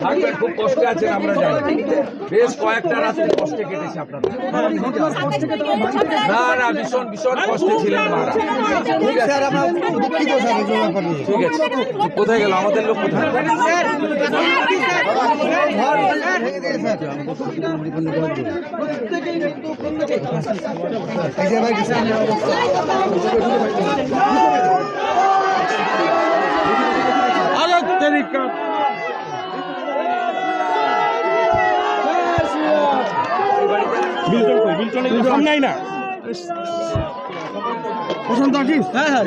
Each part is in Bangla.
থাকবেন, খুব কষ্টে আছেন আমরা জানি, বেশ কয়েকটা রাত্রি কষ্টে কেটেছে আপনাদের। না না, ভীষণ ভীষণ কষ্টে ছিলেন মারা। ঠিক আছে ঠিক আছে, কোথায় গেল আমাদের লোক? কোথায়? নাই না পছন্দ আছিস? হ্যাঁ হ্যাঁ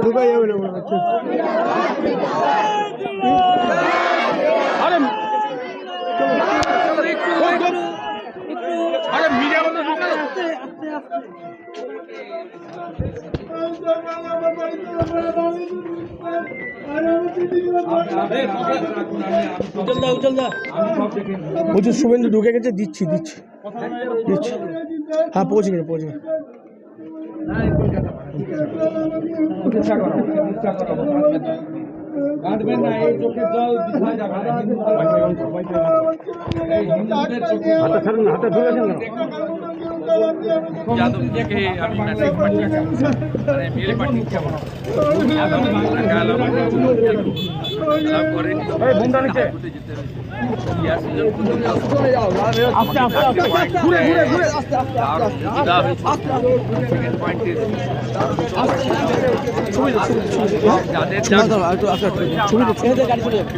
ঢুকাই যাবে না। আরে মিডিয়া বন্ধ প্রচুর শুভেন্দু ঢুকে গেছে। দিচ্ছি দিচ্ছি দিচ্ছি, হ্যাঁ পৌঁছে গেছে পৌঁছে গেছে। কাঁদবেন না, এই চোখের জল বৃথা যাবে না। হাতে ছাড়ুন, হাতে ধরেছেন যাদবকে আমি মেসেজ পাঠিয়েছি, মানে মেরে পাঠিয়েছি আগামী বাংলা গাল তারপরে যাদের